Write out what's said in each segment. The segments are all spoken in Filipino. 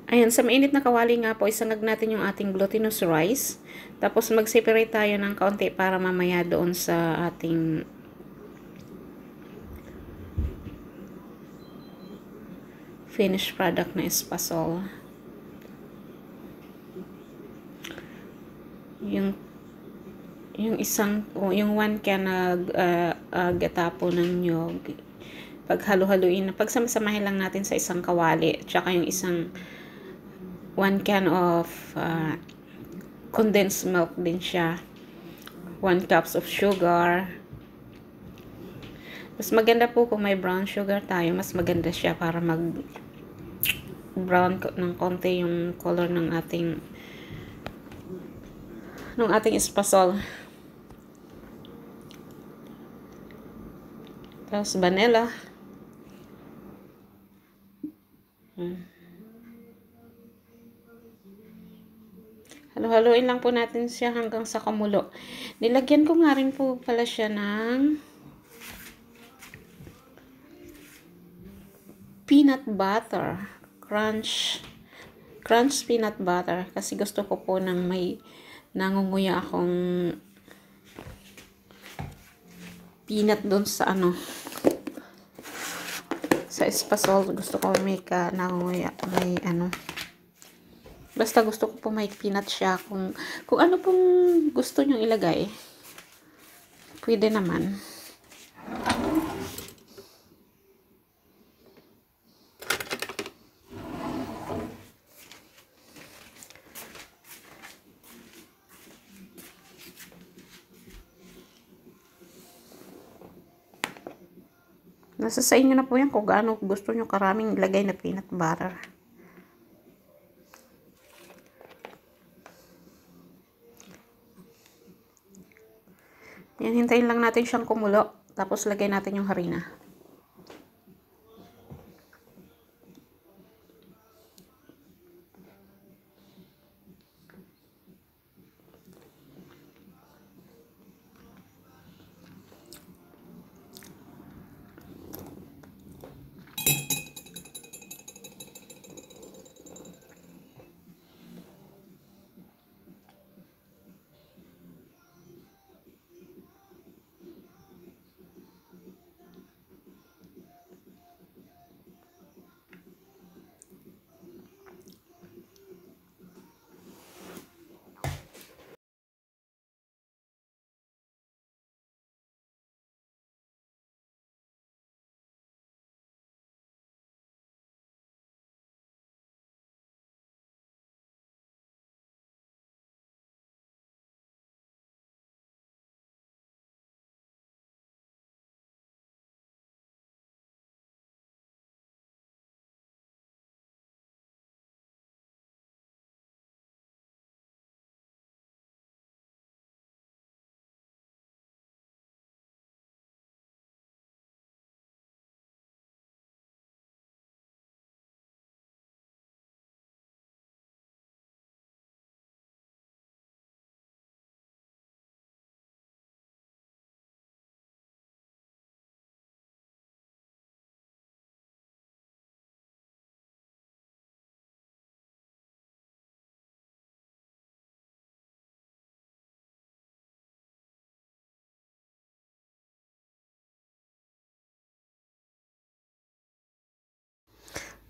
Ayan, sa mainit na kawali nga po, isangag natin yung ating glutinous rice. Tapos mag-separate tayo ng kaunti para mamaya doon sa ating finished product na espasol. Yung yung 1 can na gatapo ng nyog. Paghalo-haluin, pagsama-samahin lang natin sa isang kawali. Tsaka yung isang 1 can of condensed milk din siya. 1 cups of sugar. Mas maganda po kung may brown sugar tayo, mas maganda siya para mag brown ng konti yung color ng ating espasol. Tapos vanilla. Halo-haloin lang po natin siya hanggang sa kumulo. Nilagyan ko nga rin po pala siya ng peanut butter. Crunch peanut butter. Kasi gusto ko po ng may nangunguya akong peanut doon sa sa espasol. Gusto ko may nangunguya, may basta gusto ko po may peanut siya. Kung ano pong gusto nyong ilagay, pwede naman. Nasa sa inyo na po yan kung gaano gusto nyo karaming ilagay na peanut butter. Yan, hintayin lang natin siyang kumulo. Tapos lagay natin yung harina.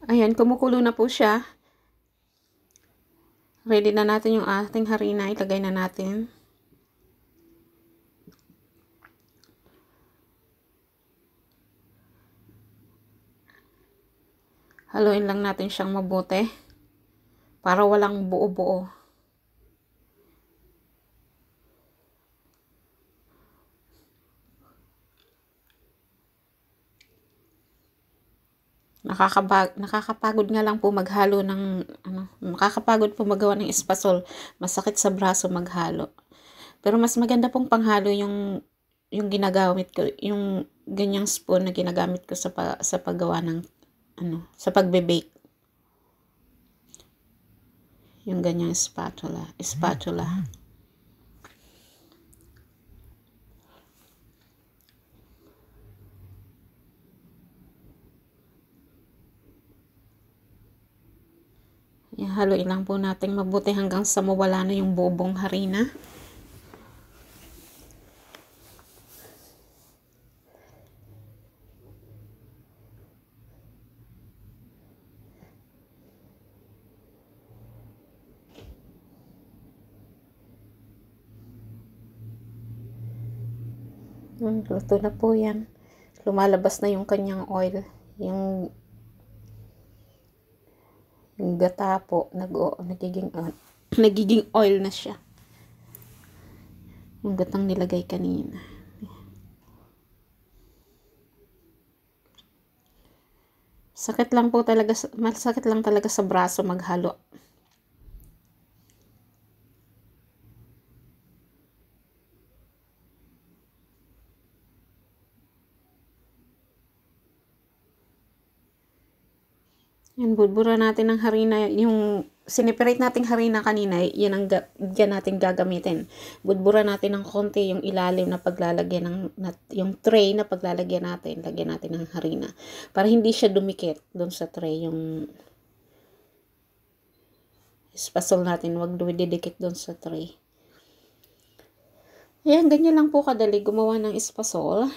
Ayan, kumukulo na po siya. Ready na natin yung ating harina. Ilagay na natin. Haluin lang natin siyang mabuti. Para walang buo-buo. Nakakapagod nga lang po maghalo ng nakakapagod po magawa ng espasol. Masakit sa braso maghalo. Pero mas maganda pong panghalo yung ginagamit ko, yung ganyang spoon na ginagamit ko sa paggawa ng sa pagbe-bake. Yung ganyang spatula. Haluin lang po natin mabuti hanggang sa mawala na yung bubong harina. Luto na po yan. Lumalabas na yung kanyang oil. Yung gata po, nagiging oil na siya. Yung gatang nilagay kanina. Masakit lang talaga sa braso maghalo. Yan, budbura natin ng harina, yung siniperate nating harina kanina, yan ang yan natin gagamitin. Budbura natin ng konti yung ilalim na paglalagyan yung tray na paglalagyan natin. Lagyan natin ng harina para hindi siya dumikit doon sa tray, yung spatula natin, wag didikit doon sa tray. Ayan, ganyan lang po kadali gumawa ng espasol.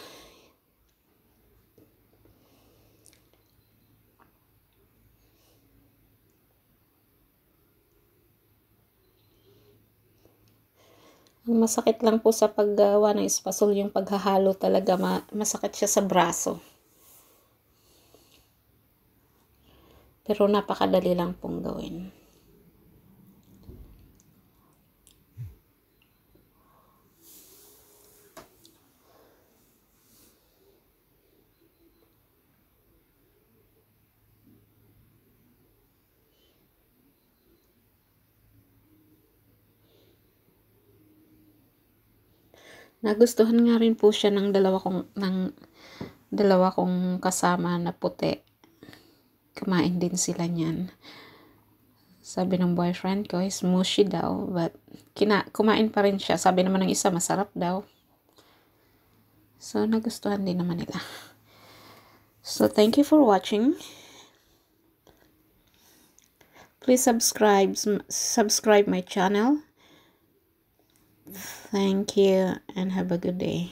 Masakit lang po sa paggawa ng espasol yung paghahalo talaga, masakit siya sa braso. Pero napakadali lang pong gawin. Nagustuhan nga rin po siya ng dalawa kong kasama na puti. Kumain din sila niyan. Sabi ng boyfriend ko is mushy daw, but kumain pa rin siya. Sabi naman ng isa masarap daw. So nagustuhan din naman nila. So thank you for watching. Please subscribe my channel. Thank you and have a good day.